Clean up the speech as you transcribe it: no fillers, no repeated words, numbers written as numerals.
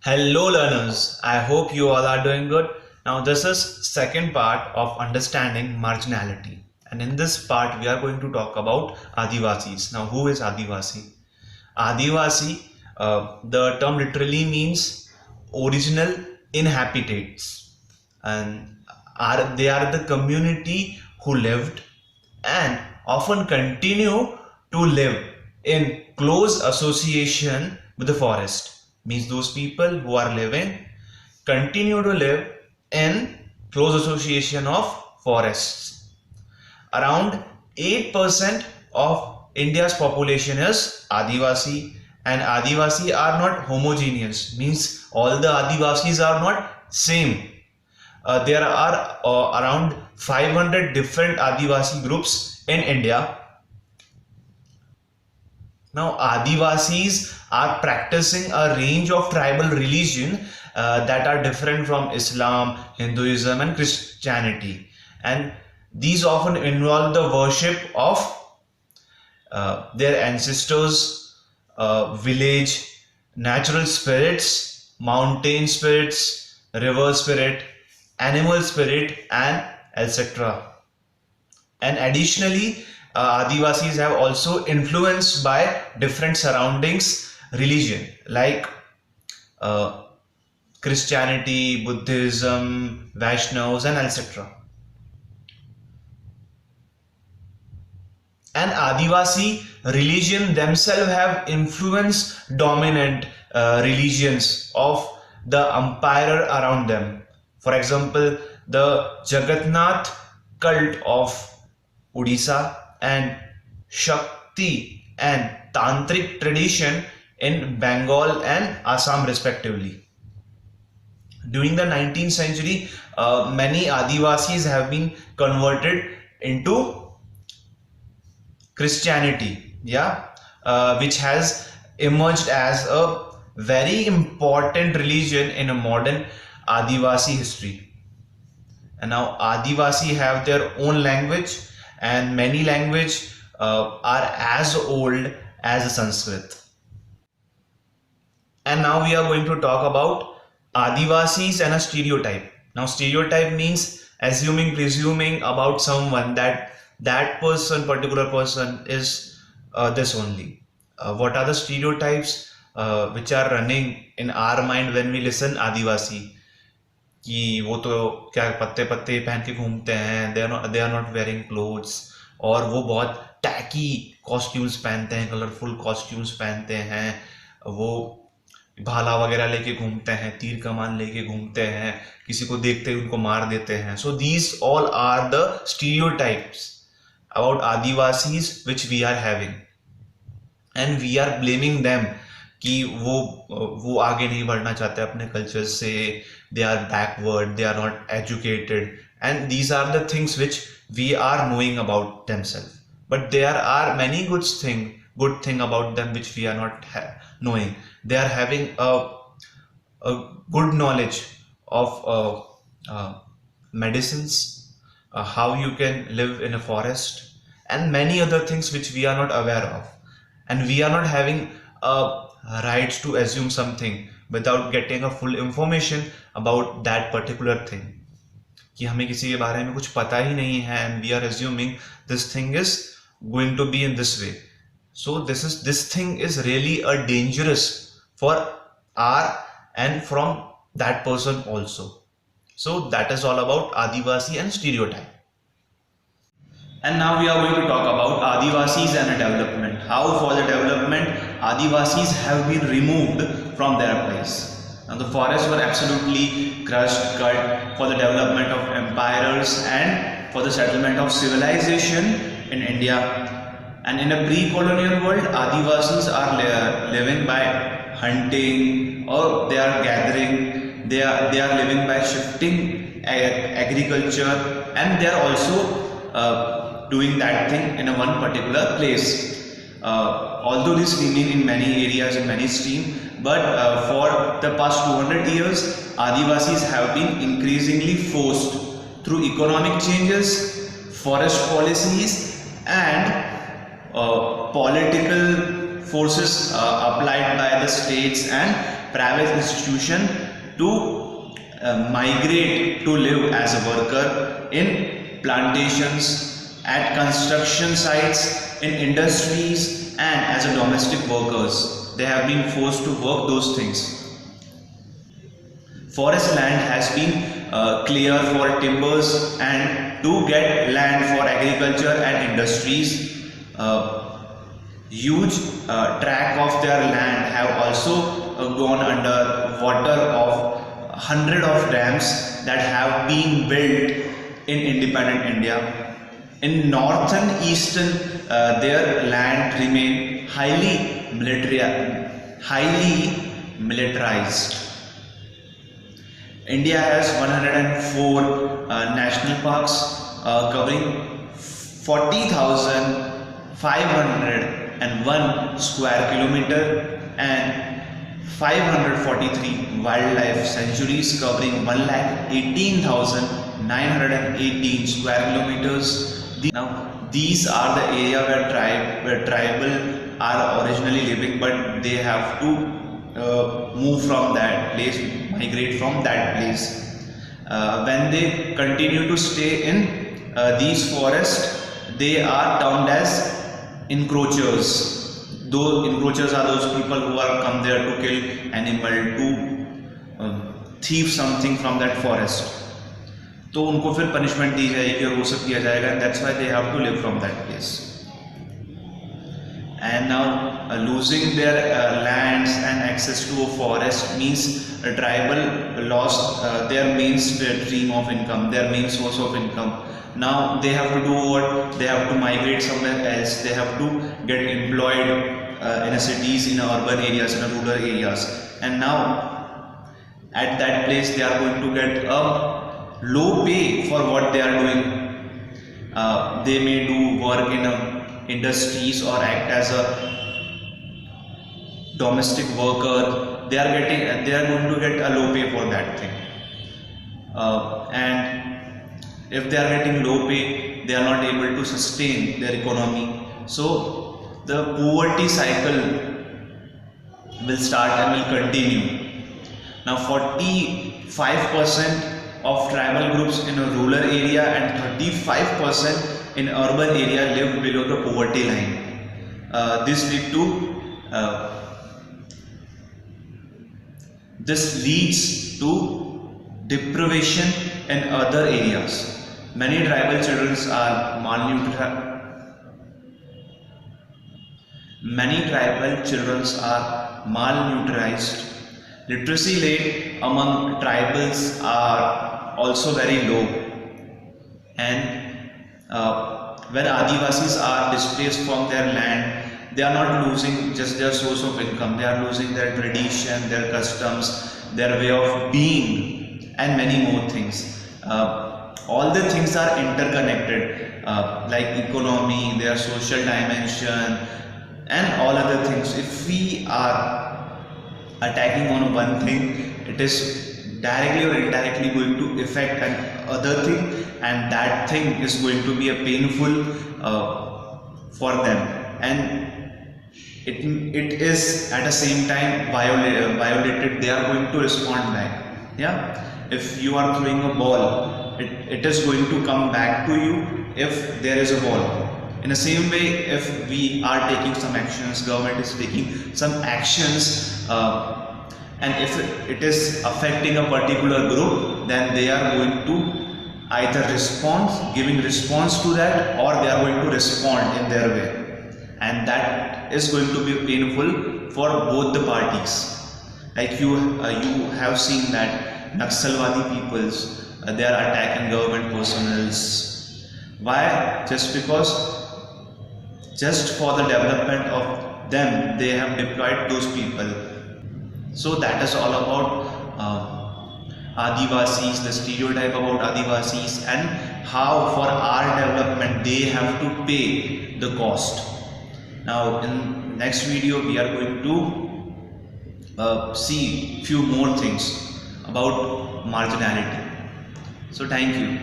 Hello learners, I hope you all are doing good. Now this is second part of understanding marginality, and in this part we are going to talk about Adivasis. Now who is Adivasi? Adivasi, the term literally means original inhabitants, and they are the community who lived and often continue to live in close association with the forest. Means those people who are living continue to live in close association of forests. Around 8% of India's population is Adivasi, and Adivasi are not homogeneous, means all the Adivasis are not same. There are around 500 different Adivasi groups in India. Now, Adivasis are practicing a range of tribal religion that are different from Islam, Hinduism, and Christianity, and these often involve the worship of their ancestors, village, natural spirits, mountain spirits, river spirit, animal spirit, and etc. And additionally, Adivasis have also influenced by different surroundings religion like uh, Christianity, Buddhism, Vaishnavas, and etc. And Adivasi religion themselves have influenced dominant religions of the empire around them. For example, the Jagannath cult of Odisha and Shakti and Tantric tradition in Bengal and Assam respectively. During the 19th century, many Adivasis have been converted into Christianity, which has emerged as a very important religion in a modern Adivasi history. And now Adivasi have their own language, and many language are as old as Sanskrit. And now we are going to talk about Adivasis and a stereotype. Now stereotype means assuming, presuming about someone that particular person is this only. What are the stereotypes which are running in our mind when we listen Adivasi? कि वो तो क्या पत्ते पत्ते पहन के घूमते हैं, they are not wearing clothes, और वो बहुत टैकी कॉस्ट्यूम्स पहनते हैं, कलरफुल कॉस्ट्यूम्स पहनते हैं, वो भाला वगैरह लेके घूमते हैं, तीर कमान लेके घूमते हैं, किसी को देखते ही उनको मार देते हैं. So these all are the stereotypes about Adivasis which we are having, and we are blaming them कि वो आगे नहीं बढ़ना चाहते अपने कल्चर से, they are backward, they are not educated, and these are the things which we are knowing about themselves. But there are many good thing about them which we are not knowing. They are having a good knowledge of medicines, how you can live in a forest, and many other things which we are not aware of, and we are not having rights to assume something without getting a full information about that particular thing. कि हमें किसी के बारे में कुछ पता ही नहीं है, and we are assuming this thing is going to be in this way. So this thing is really a dangerous for our and from that person also. So that is all about Adivasi and stereotype. And now we are going to talk about Adivasis and development. How for the development Adivasis have been removed from their place. Now the forests were absolutely crushed, cut for the development of empires and for the settlement of civilization in India. And in a pre-colonial world, Adivasis are living by hunting, or they are gathering, they are living by shifting agriculture, and they are also doing that thing in a one particular place. Although this remain in many areas, in many streams, but for the past 200 years, Adivasis have been increasingly forced through economic changes, forest policies, and political forces applied by the states and private institution to migrate to live as a worker in plantations, at construction sites, in industries, and as a domestic workers. They have been forced to work those things. Forest land has been cleared for timbers, and to get land for agriculture and industries. Huge tract of their land have also gone under water of hundred of dams that have been built in independent India. In northern eastern, their land remain highly militarized. India has 104 national parks covering 40,501 square kilometer and 543 wildlife sanctuaries covering 118,918 square kilometers. Now these are the area where tribal are originally living, but they have to move from that place, migrate from that place. When they continue to stay in these forests, they are termed as encroachers. Those encroachers are those people who are come there to kill animal, to thief something from that forest. तो उनको फिर punishment दी जाएगी और वो सब किया जाएगा, and that's why they have to live from that place. And now losing their lands and access to a forest means a tribal lost their main stream of income, their main source of income. Now they have to do what? They have to migrate somewhere else. They have to get employed in cities, in urban areas, in rural areas. And now at that place they are going to get a low pay for what they are doing. They may do work in industries or act as a domestic worker. They are going to get a low pay for that thing. And if they are getting low pay, they are not able to sustain their economy. So the poverty cycle will start and will continue. Now 45% of tribal groups in a rural area and 35% in urban area live below the poverty line. This leads to deprivation in other areas. Many tribal children are malnutrized. Literacy rate among tribals are also very low. And when Adivasis are displaced from their land, they are not losing just their source of income. They are losing their tradition, their customs, their way of being, and many more things. All the things are interconnected, like economy, their social dimension, and all other things. If we are attacking on one thing, it is directly or indirectly going to affect another thing, and that thing is going to be a painful for them, and it is at the same time violated. They are going to respond back. Yeah, if you are throwing a ball, it is going to come back to you if there is a ball. In the same way, if we are taking some actions, government is taking some actions, and if it is affecting a particular group, then they are going to either giving response to that, or they are going to respond in their way, and that is going to be painful for both the parties. Like you have seen that Naxalwadi peoples, they are attacking government personnels. Why? Just for the development of them, they have deployed those people. So that is all about Adivasis, the stereotype about Adivasis, and how for our development they have to pay the cost. Now in next video we are going to see few more things about marginality. So thank you.